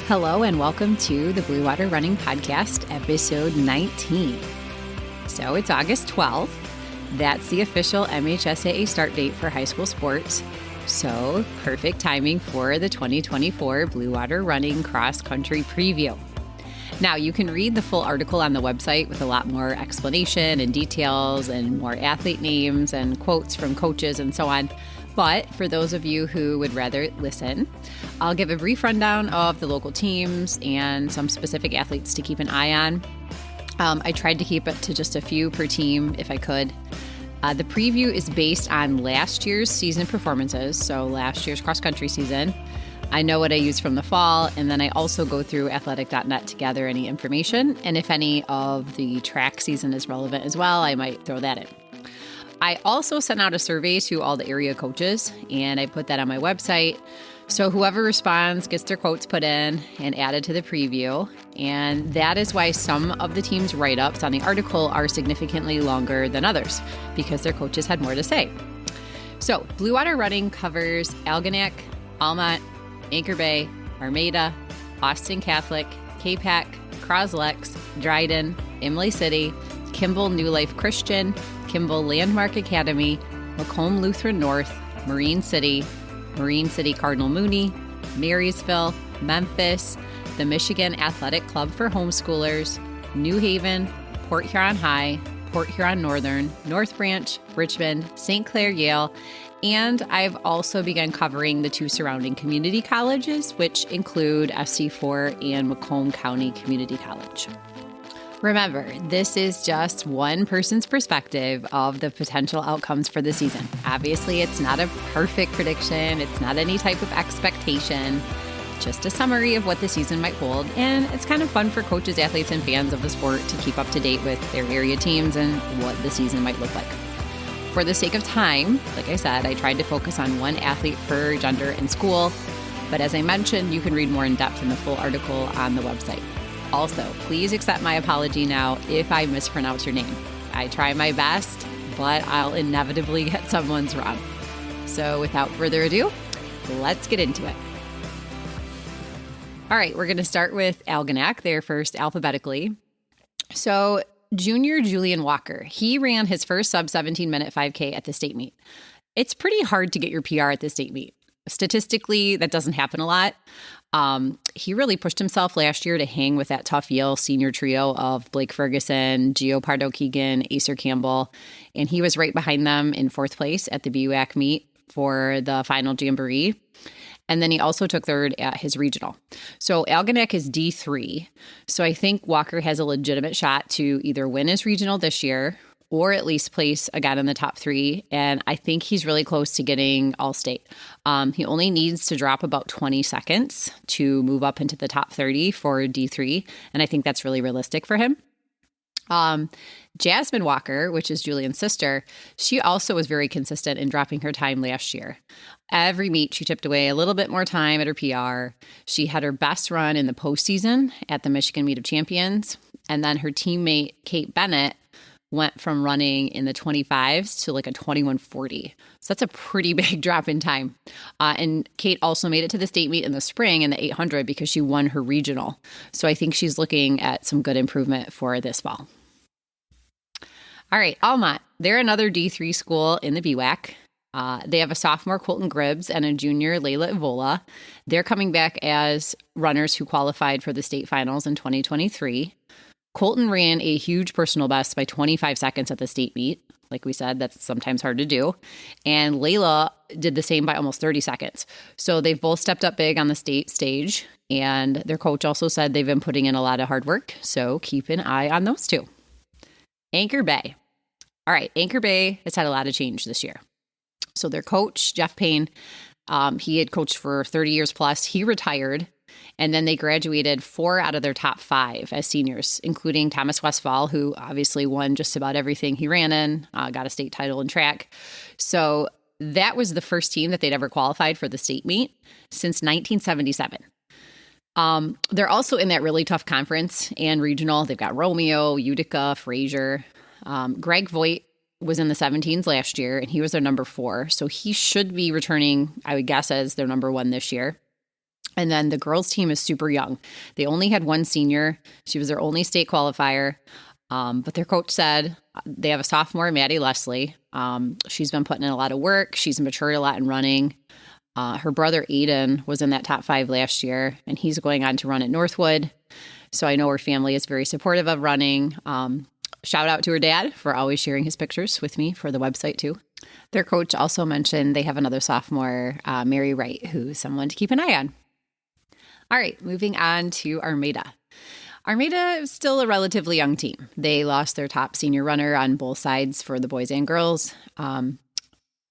Hello and welcome to the Blue Water Running Podcast, episode 19. So it's August 12th. That's the official MHSAA start date for high school sports. So perfect timing for the 2024 Blue Water Running Cross Country Preview. Now you can read the full article on the website with a lot more explanation and details and more athlete names and quotes from coaches and so on. But for those of you who would rather listen, I'll give a brief rundown of the local teams and some specific athletes to keep an eye on. I tried to keep it to just a few per team if I could. The preview is based on last year's season performances, so last year's cross-country season. I know what I used from the fall, and then I also go through athletic.net to gather any information, and if any of the track season is relevant as well, I might throw that in. I also sent out a survey to all the area coaches, and I put that on my website. So whoever responds gets their quotes put in and added to the preview. And that is why some of the team's write-ups on the article are significantly longer than others, because their coaches had more to say. So Blue Water Running covers Algonac, Almont, Anchor Bay, Armada, Austin Catholic, Capac, Cros-Lex, Dryden, Imlay City, Kimball New Life Christian, Kimball Landmark Academy, Macomb Lutheran North, Marine City Cardinal Mooney, Marysville, Memphis, the Michigan Athletic Club for Homeschoolers, New Haven, Port Huron High, Port Huron Northern, North Branch, Richmond, St. Clair Yale, and I've also begun covering the two surrounding community colleges, which include FC4 and Macomb County Community College. Remember, this is just one person's perspective of the potential outcomes for the season. Obviously, it's not a perfect prediction. It's not any type of expectation, just a summary of what the season might hold. And it's kind of fun for coaches, athletes, and fans of the sport to keep up to date with their area teams and what the season might look like. For the sake of time, like I said, I tried to focus on one athlete per gender and school. But as I mentioned, you can read more in depth in the full article on the website. Also, please accept my apology now if I mispronounce your name. I try my best, but I'll inevitably get someone's wrong. So without further ado, let's get into it. All right, we're going to start with Algonac. They're first alphabetically. So junior Julian Walker, he ran his first sub-17-minute 5K at the state meet. It's pretty hard to get your PR at the state meet. Statistically, that doesn't happen a lot. He really pushed himself last year to hang with that tough Yale senior trio of Blake Ferguson, Gio Pardo-Keegan, Acer Campbell, and he was right behind them in fourth place at the BUAC meet for the final jamboree. And then he also took third at his regional. So Algonac is D3. So I think Walker has a legitimate shot to either win his regional this year or at least place again in the top three. And I think he's really close to getting all-state. He only needs to drop about 20 seconds to move up into the top 30 for D3. And I think that's really realistic for him. Jasmine Walker, which is Julian's sister, she also was very consistent in dropping her time last year. Every meet, she chipped away a little bit more time at her PR. She had her best run in the postseason at the Michigan Meet of Champions. And then her teammate, Kate Bennett, went from running in the 25s to like a 21:40. So that's a pretty big drop in time. And Kate also made it to the state meet in the spring in the 800 because she won her regional. So I think she's looking at some good improvement for this fall. All right, Almont. They're another D3 school in the BWAC. They have a sophomore, Colton Gribbs, and a junior, Layla Evola. They're coming back as runners who qualified for the state finals in 2023. Colton ran a huge personal best by 25 seconds at the state meet. Like we said, that's sometimes hard to do. And Layla did the same by almost 30 seconds. So they've both stepped up big on the state stage. And their coach also said they've been putting in a lot of hard work. So keep an eye on those two. Anchor Bay. All right, Anchor Bay has had a lot of change this year. So their coach, Jeff Payne, he had coached for 30 years plus. He retired. And then they graduated 4 out of their top 5 as seniors, including Thomas Westfall, who obviously won just about everything he ran in, got a state title in track. So that was the first team that they'd ever qualified for the state meet since 1977. They're also in that really tough conference and regional. They've got Romeo, Utica, Fraser. Greg Voigt was in the 17s last year, and he was their number 4. So he should be returning, I would guess, as their number 1 this year. And then the girls' team is super young. They only had one senior. She was their only state qualifier. But their coach said they have a sophomore, Maddie Leslie. She's been putting in a lot of work. She's matured a lot in running. Her brother Aiden was in that top 5 last year, and he's going on to run at Northwood. So I know her family is very supportive of running. Shout out to her dad for always sharing his pictures with me for the website too. Their coach also mentioned they have another sophomore, Mary Wright, who's someone to keep an eye on. All right, moving on to Armada. Armada is still a relatively young team. They lost their top senior runner on both sides for the boys and girls.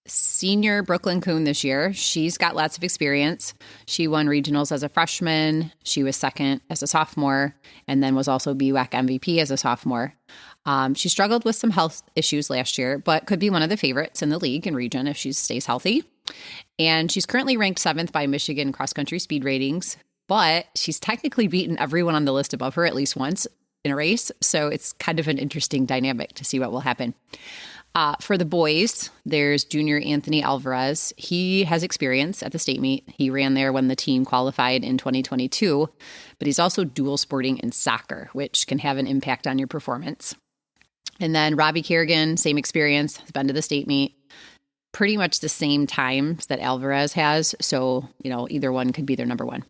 Senior Brooklyn Kuhn this year, she's got lots of experience. She won regionals as a freshman. She was second as a sophomore and then was also BWAC MVP as a sophomore. She struggled with some health issues last year, but could be one of the favorites in the league and region if she stays healthy. And she's currently ranked 7th by Michigan cross-country speed ratings, but she's technically beaten everyone on the list above her at least once in a race. So it's kind of an interesting dynamic to see what will happen. For the boys, there's junior Anthony Alvarez. He has experience at the state meet. He ran there when the team qualified in 2022, but he's also dual sporting in soccer, which can have an impact on your performance. And then Robbie Kerrigan, same experience, has been to the state meet. Pretty much the same times that Alvarez has. So, either one could be their number one.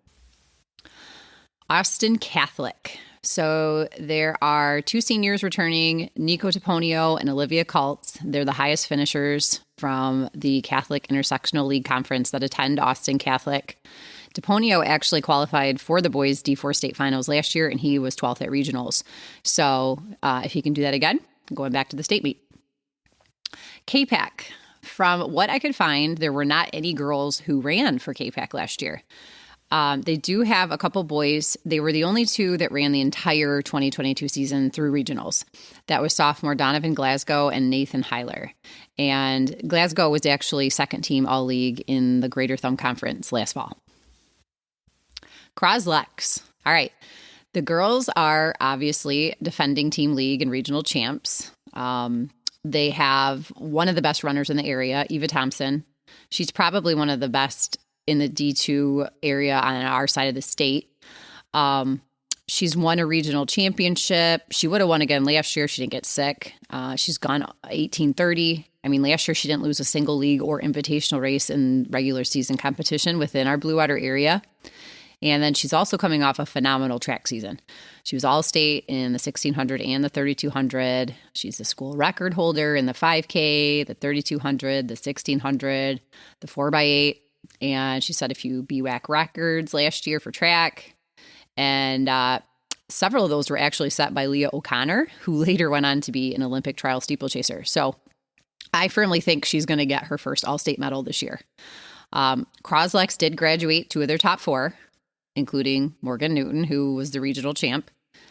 Austin Catholic. So there are 2 seniors returning, Nico Taponio and Olivia Kaltz. They're the highest finishers from the Catholic Intersectional League Conference that attend Austin Catholic. Taponio actually qualified for the boys D4 state finals last year, and he was 12th at regionals. So if he can do that again, going back to the state meet. K-PAC. From what I could find, there were not any girls who ran for K-PAC last year. They do have a couple boys. They were the only 2 that ran the entire 2022 season through regionals. That was sophomore Donovan Glasgow and Nathan Heiler. And Glasgow was actually second team all-league in the Greater Thumb Conference last fall. Cros-Lex. All right. The girls are obviously defending team league and regional champs. They have one of the best runners in the area, Eva Thompson. She's probably one of the best in the D2 area on our side of the state. She's won a regional championship. She would have won again last year. She didn't get sick. She's gone 1830. I mean, last year she didn't lose a single league or invitational race in regular season competition within our Blue Water area. And then she's also coming off a phenomenal track season. She was all-state in the 1600 and the 3200. She's the school record holder in the 5K, the 3200, the 1600, the 4x8. And she set a few BWAC records last year for track. And several of those were actually set by Leah O'Connor, who later went on to be an Olympic trial steeplechaser. So I firmly think she's going to get her first all-state medal this year. Cros-Lex did graduate 2 of their top 4, including Morgan Newton, who was the regional champ.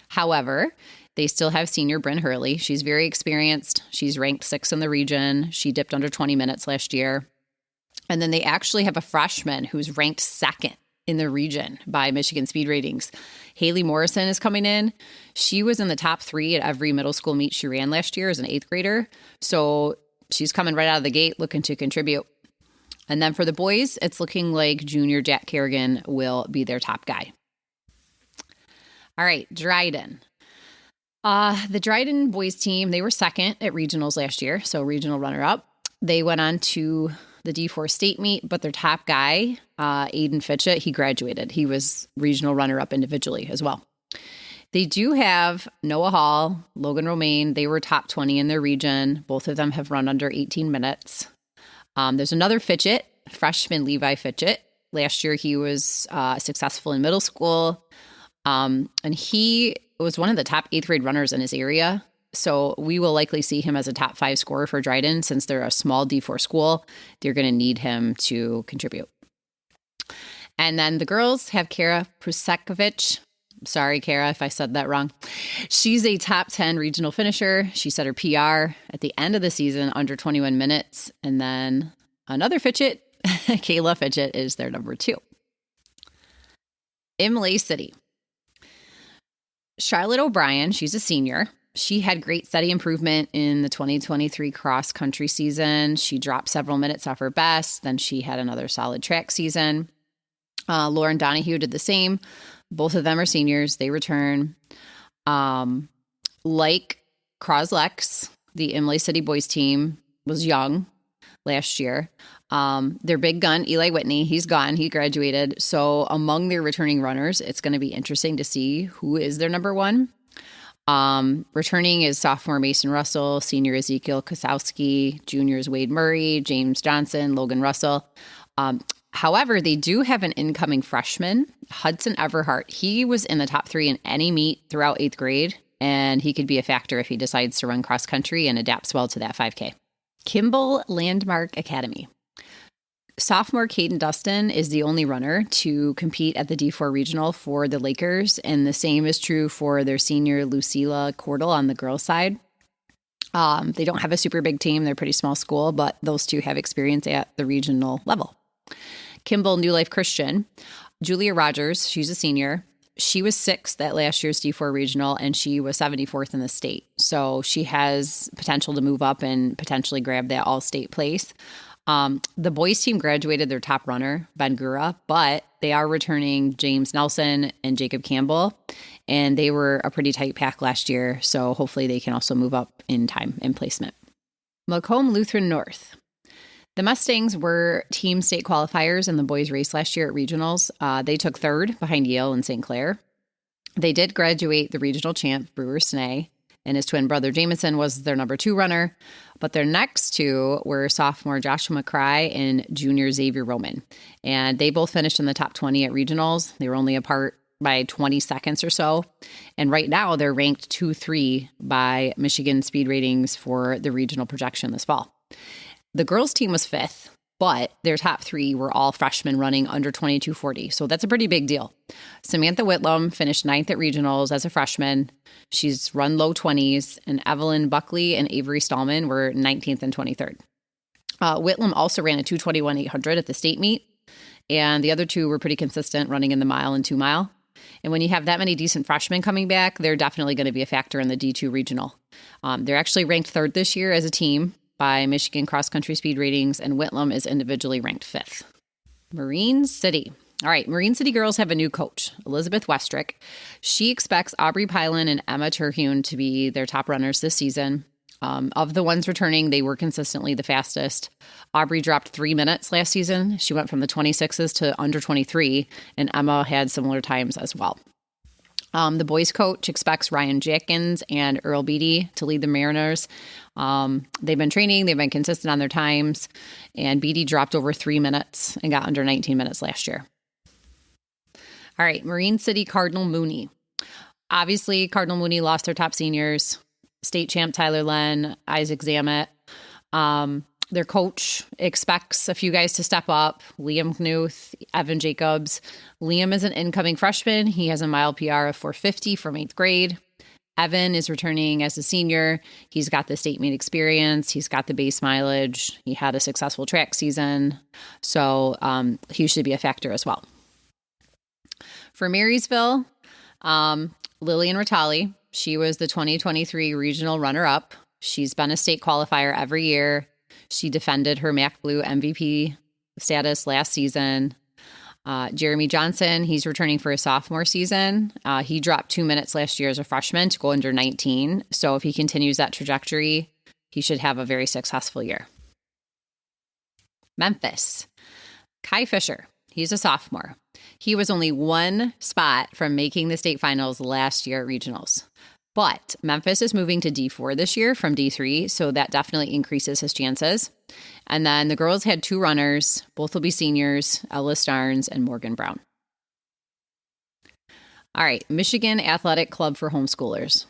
However, they still have senior Bryn Hurley. She's very experienced. She's ranked 6th in the region. She dipped under 20 minutes last year. And then they actually have a freshman who's ranked 2nd in the region by Michigan speed ratings. Haley Morrison is coming in. She was in the top 3 at every middle school meet she ran last year as an 8th grader. So she's coming right out of the gate looking to contribute. And then for the boys, it's looking like junior Jack Kerrigan will be their top guy. All right, Dryden. The Dryden boys team, they were 2nd at regionals last year, so regional runner-up. They went on to the D4 state meet, but their top guy, Aiden Fitchett, he graduated. He was regional runner-up individually as well. They do have Noah Hall, Logan Romaine. They were top 20 in their region. Both of them have run under 18 minutes. There's another Fitchett, freshman Levi Fitchett. Last year, he was successful in middle school, and he was one of the top 8th grade runners in his area. So we will likely see him as a top 5 scorer for Dryden. Since they're a small D4 school, they're going to need him to contribute. And then the girls have Kara Prusekovic. Sorry, Kara, if I said that wrong. She's a top 10 regional finisher. She set her PR at the end of the season under 21 minutes. And then another Fitchett, Kayla Fitchett, is their number 2. Imlay City. Charlotte O'Brien, she's a senior. She had great steady improvement in the 2023 cross-country season. She dropped several minutes off her best. Then she had another solid track season. Lauren Donahue did the same. Both of them are seniors. They return. Like Cros-Lex, the Imlay City boys team was young last year. Their big gun, Eli Whitney, he's gone. He graduated. So among their returning runners, it's going to be interesting to see who is their number one. Returning is sophomore Mason Russell, senior Ezekiel Kosowski, juniors Wade Murray, James Johnson, Logan Russell. However, they do have an incoming freshman, Hudson Everhart. He was in the top 3 in any meet throughout 8th grade, and he could be a factor if he decides to run cross country and adapts well to that 5K. Kimball Landmark Academy. Sophomore Caden Dustin is the only runner to compete at the D4 regional for the Lakers, and the same is true for their senior Lucila Cordell on the girls' side. They don't have a super big team. They're a pretty small school, but those two have experience at the regional level. Kimball New Life Christian. Julia Rogers, she's a senior. She was 6th at last year's D4 regional, and she was 74th in the state. So she has potential to move up and potentially grab that all-state place. The boys team graduated their top runner, Ben Gura, but they are returning James Nelson and Jacob Campbell, and they were a pretty tight pack last year, so hopefully they can also move up in time and placement. Macomb Lutheran North. The Mustangs were team state qualifiers in the boys race last year at regionals. They took 3rd behind Yale and St. Clair. They did graduate the regional champ, Brewer Snee, and his twin brother Jamison was their number 2 runner. But their next 2 were sophomore Joshua McCry and junior Xavier Roman. And they both finished in the top 20 at regionals. They were only apart by 20 seconds or so. And right now they're ranked 2-3 by Michigan Speed Ratings for the regional projection this fall. The girls team was 5th, but their top 3 were all freshmen running under 22:40. So that's a pretty big deal. Samantha Whitlam finished 9th at regionals as a freshman. She's run low 20s, and Evelyn Buckley and Avery Stallman were 19th and 23rd. Whitlam also ran a 2:21.800 at the state meet, and the other 2 were pretty consistent, running in the mile and 2 mile. And when you have that many decent freshmen coming back, they're definitely going to be a factor in the D2 regional. They're actually ranked 3rd this year as a team by Michigan Cross Country Speed Ratings, and Whitlam is individually ranked 5th. Marine City. All right, Marine City girls have a new coach, Elizabeth Westrick. She expects Aubrey Pylan and Emma Terhune to be their top runners this season. Of the ones returning, they were consistently the fastest. Aubrey dropped 3 minutes last season. She went from the 26s to under 23, and Emma had similar times as well. The boys coach expects Ryan Jackins and Earl Beatty to lead the Mariners. They've been training. They've been consistent on their times. And Beatty dropped over 3 minutes and got under 19 minutes last year. All right, Marine City Cardinal Mooney. Obviously, Cardinal Mooney lost their top seniors. State champ Tyler Len, Isaac Zamet. Their coach expects a few guys to step up. Liam Knuth, Evan Jacobs. Liam is an incoming freshman. He has a mile PR of 4:50 from 8th grade. Evan is returning as a senior. He's got the state meet experience. He's got the base mileage. He had a successful track season. So he should be a factor as well. For Marysville, Lillian Ratali. She was the 2023 regional runner-up. She's been a state qualifier every year. She defended her MAC Blue MVP status last season. Jeremy Johnson, he's returning for a sophomore season. He dropped 2 minutes last year as a freshman to go under 19. So if he continues that trajectory, he should have a very successful year. Memphis. Kai Fisher, he's a sophomore. He was only 1 spot from making the state finals last year at regionals. But Memphis is moving to D4 this year from D3, so that definitely increases his chances. And then the girls had 2 runners. Both will be seniors, Ella Starnes and Morgan Brown. All right, Michigan Athletic Club for Homeschoolers.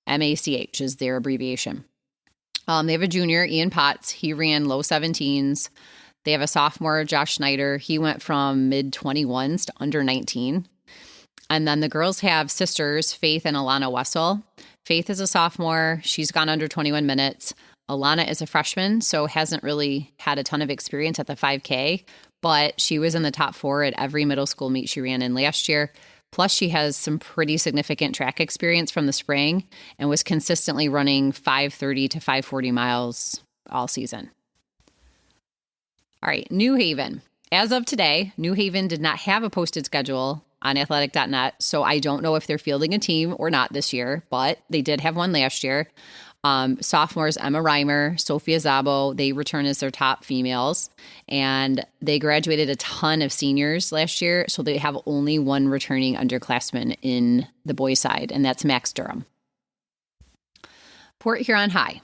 MACH is their abbreviation. They have a junior, Ian Potts. He ran low 17s. They have a sophomore, Josh Schneider. He went from mid-21s to under 19. And then the girls have sisters, Faith and Alana Wessel. Faith is a sophomore. She's gone under 21 minutes. Alana is a freshman, so hasn't really had a ton of experience at the 5K, but she was in the top 4 at every middle school meet she ran in last year. Plus, she has some pretty significant track experience from the spring and was consistently running 5:30 to 5:40 miles all season. All right, New Haven. as of today, New Haven did not have a posted schedule on athletic.net, so I don't know if they're fielding a team or not this year, but they did have one last year. Sophomores Emma Reimer, Sophia Zabo, they return as their top females, and they graduated a ton of seniors last year, so they have only one returning underclassman in the boys' side, and that's Max Durham. Port Huron High.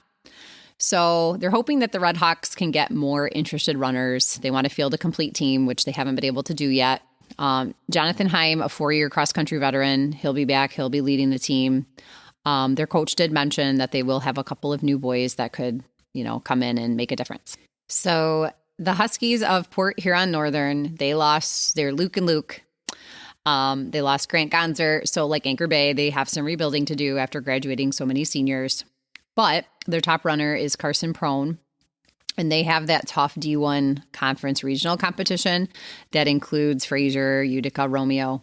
So they're hoping that the Red Hawks can get more interested runners. They want to field a complete team, which they haven't been able to do yet. Jonathan Heim, a 4-year cross-country veteran, he'll be back. He'll be leading the team. Their coach did mention that they will have a couple of new boys that could, come in and make a difference. So the Huskies of Port Huron Northern, they lost their Luke and Luke. They lost Grant Gonzer. So like Anchor Bay, they have some rebuilding to do after graduating so many seniors. But their top runner is Carson Prone. And they have that tough D1 conference regional competition that includes Fraser, Utica, Romeo.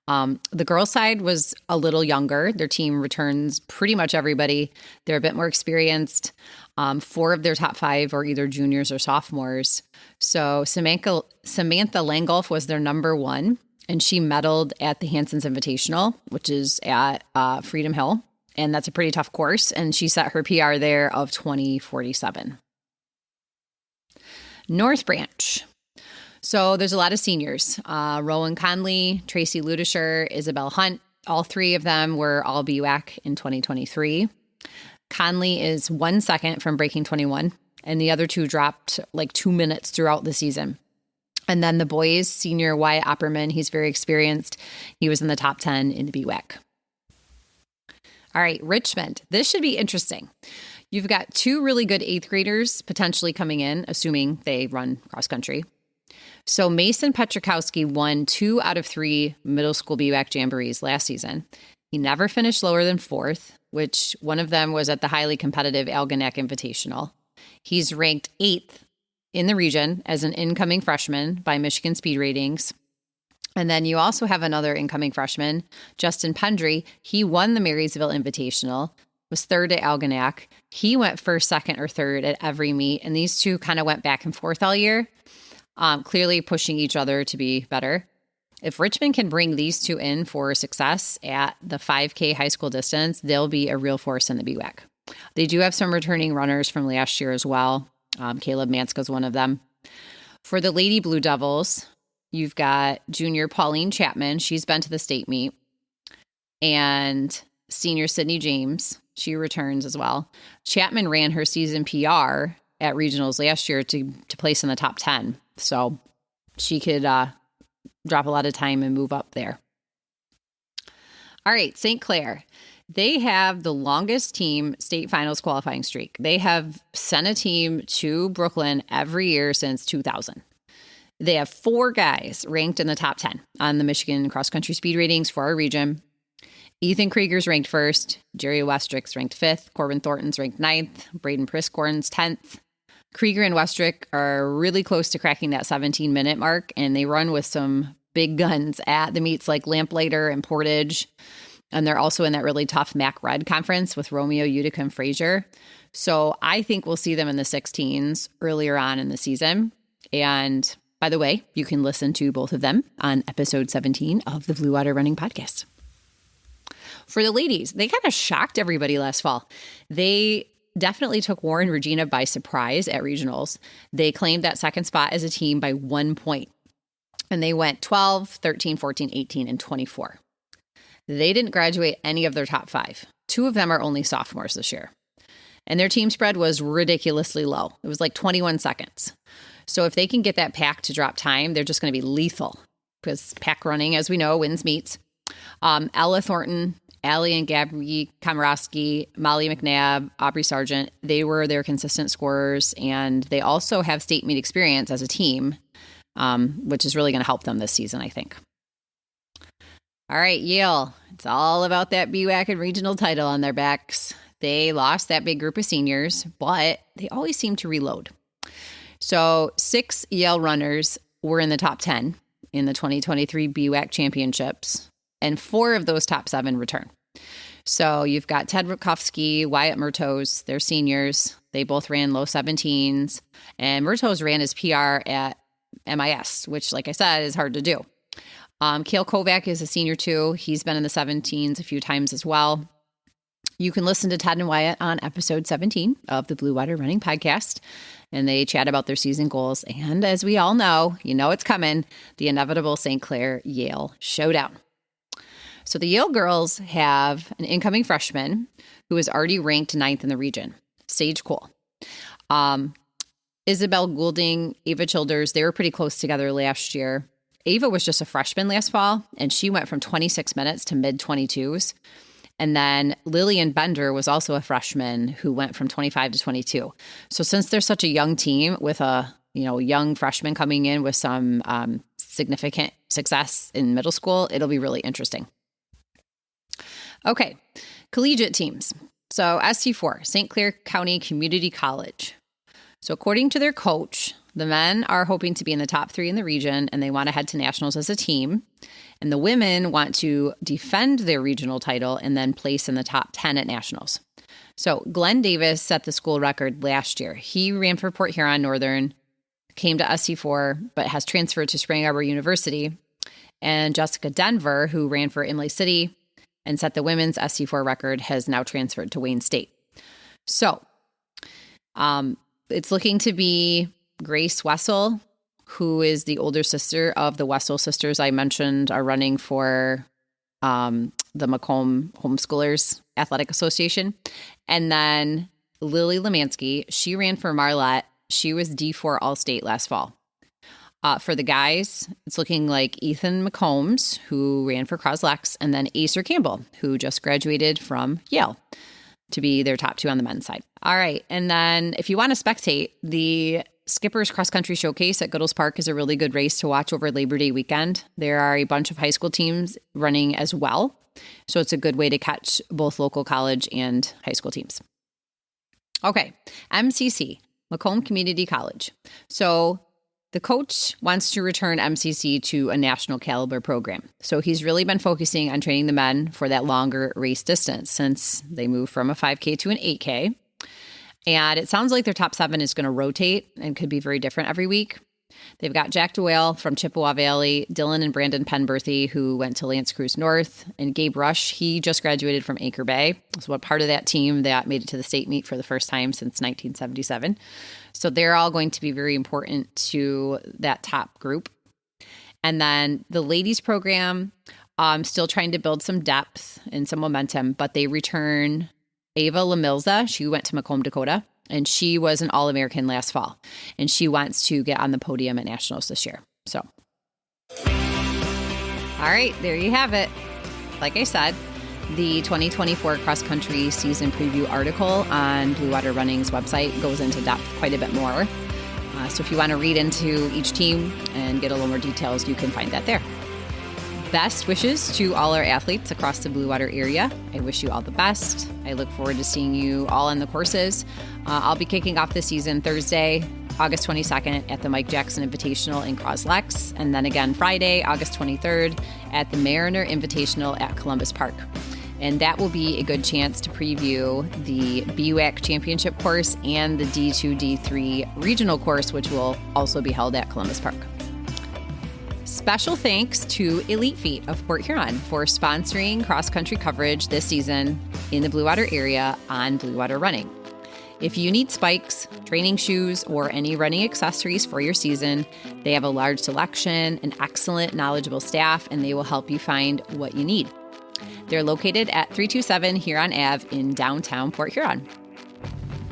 The girls' side was a little younger. Their team returns pretty much everybody. They're a bit more experienced. 4 of their top 5 are either juniors or sophomores. So Samantha Langolf was their number 1, and she medaled at the Hanson's Invitational, which is at Freedom Hill. And that's a pretty tough course. And she set her PR there of 20:47. North Branch. So there's a lot of seniors. Rowan Conley, Tracy Ludisher, Isabel Hunt. All 3 of them were all BWAC in 2023. Conley is 1 second from breaking 21, and the other 2 dropped like 2 minutes throughout the season. And then the boys, senior Wyatt Opperman, he's very experienced. He was in the top 10 in the BWAC. All right, Richmond. This should be interesting. You've got 2 really good 8th graders potentially coming in, assuming they run cross country. So Mason Petrikowski won 2 out of 3 middle school BWAC jamborees last season. He never finished lower than 4th, which one of them was at the highly competitive Algonac Invitational. He's ranked 8th in the region as an incoming freshman by Michigan Speed Ratings. And then you also have another incoming freshman, Justin Pendry. He won the Marysville Invitational, was 3rd at Algonac. He went 1st, 2nd, or 3rd at every meet, and these 2 kind of went back and forth all year, clearly pushing each other to be better. If Richmond can bring these 2 in for success at the 5K high school distance, they'll be a real force in the BWAC. They do have some returning runners from last year as well. Caleb Manska is one of them. For the Lady Blue Devils, you've got junior Pauline Chapman. She's been to the state meet. And senior Sydney James, she returns as well. Chapman ran her season PR at regionals last year to place in the top 10. So she could drop a lot of time and move up there. All right, St. Clair. They have the longest team state finals qualifying streak. They have sent a team to Brooklyn every year since 2000. They have 4 guys ranked in the top 10 on the Michigan Cross Country Speed Ratings for our region. Ethan Krieger's ranked 1st. Jerry Westrick's ranked 5th. Corbin Thornton's ranked 9th. Braden Priscorn's 10th. Krieger and Westrick are really close to cracking that 17-minute mark, and they run with some big guns at the meets like Lamplighter and Portage. And they're also in that really tough MAC Red conference with Romeo, Utica, and Fraser. So I think we'll see them in the 16s earlier on in the season. And by the way, you can listen to both of them on episode 17 of the Blue Water Running Podcast. For the ladies, they kind of shocked everybody last fall. They definitely took Warren Regina by surprise at regionals. They claimed that 2nd spot as a team by 1 point. And they went 12, 13, 14, 18, and 24. They didn't graduate any of their top 5. 2 of them are only sophomores this year. And their team spread was ridiculously low. It was like 21 seconds. So if they can get that pack to drop time, they're just going to be lethal because pack running, as we know, wins meets. Ella Thornton, Allie and Gabby Komorowski, Molly McNabb, Aubrey Sargent, they were their consistent scorers, and they also have state meet experience as a team, which is really going to help them this season, I think. All right, Yale. It's all about that BWAC and regional title on their backs. They lost that big group of seniors, but they always seem to reload. So 6 Yale runners were in the top 10 in the 2023 BWAC championships, and 4 of those top 7 return. So you've got Ted Rutkowski, Wyatt Murtos, they're seniors. They both ran low 17s, and Murtos ran his PR at MIS, which, like I said, is hard to do. Kale Kovac is a senior too. He's been in the 17s a few times as well. You can listen to Ted and Wyatt on episode 17 of the Blue Water Running Podcast, and they chat about their season goals. And as we all know, it's coming, the inevitable St. Clair-Yale showdown. So the Yale girls have an incoming freshman who is already ranked 9th in the region, Sage Cole. Isabel Goulding, Ava Childers, they were pretty close together last year. Ava was just a freshman last fall, and she went from 26 minutes to mid-22s. And then Lillian Bender was also a freshman who went from 25 to 22. So since they're such a young team with a young freshman coming in with some significant success in middle school, it'll be really interesting. Okay, collegiate teams. So SC4, St. Clair County Community College. So according to their coach, the men are hoping to be in the top 3 in the region, and they want to head to nationals as a team. And the women want to defend their regional title and then place in the top 10 at nationals. So Glenn Davis set the school record last year. He ran for Port Huron Northern, came to SC4, but has transferred to Spring Arbor University. And Jessica Denver, who ran for Imlay City and set the women's SC4 record, has now transferred to Wayne State. So it's looking to be Grace Wessel, who is the older sister of the Wessel sisters I mentioned are running for the Macomb Homeschoolers Athletic Association. And then Lily Lemansky, she ran for Marlette. She was D4 All-State last fall. For the guys, it's looking like Ethan McCombs, who ran for Cros-Lex, and then Acer Campbell, who just graduated from Yale, to be their top 2 on the men's side. All right. And then if you want to spectate, the Skipper's Cross Country Showcase at Goodles Park is a really good race to watch over Labor Day weekend. There are a bunch of high school teams running as well. So it's a good way to catch both local college and high school teams. Okay. MCC, Macomb Community College. So the coach wants to return MCC to a national caliber program. So he's really been focusing on training the men for that longer race distance since they moved from a 5K to an 8K. And it sounds like their top 7 is going to rotate and could be very different every week. They've got Jack Doyle from Chippewa Valley, Dylan and Brandon Penberthy, who went to L'Anse Creuse North, and Gabe Rush, he just graduated from Anchor Bay. So a part of that team that made it to the state meet for the first time since 1977. So they're all going to be very important to that top group. And then the ladies program, still trying to build some depth and some momentum, but they return Ava Lamilza. She went to Macomb, Dakota, and she was an All-American last fall. And she wants to get on the podium at nationals this year. So, all right, there you have it. Like I said, the 2024 cross-country season preview article on Blue Water Running's website goes into depth quite a bit more. So if you want to read into each team and get a little more details, you can find that there. Best wishes to all our athletes across the Blue Water area. I wish you all the best. I look forward to seeing you all on the courses. I'll be kicking off the season Thursday, August 22nd at the Mike Jackson Invitational in Cros-Lex, and then again Friday, August 23rd at the Mariner Invitational at Columbus Park. And that will be a good chance to preview the BUAC Championship course and the D2, D3 regional course, which will also be held at Columbus Park. Special thanks to Elite Feet of Port Huron for sponsoring cross-country coverage this season in the Blue Water area on Blue Water Running. If you need spikes, training shoes, or any running accessories for your season, they have a large selection, an excellent, knowledgeable staff, and they will help you find what you need. They're located at 327 Huron Ave in downtown Port Huron.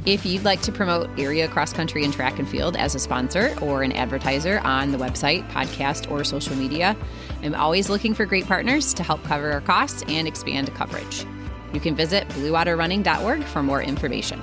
If you'd like to promote area cross-country and track and field as a sponsor or an advertiser on the website, podcast, or social media, I'm always looking for great partners to help cover our costs and expand coverage. You can visit bluewaterrunning.org for more information.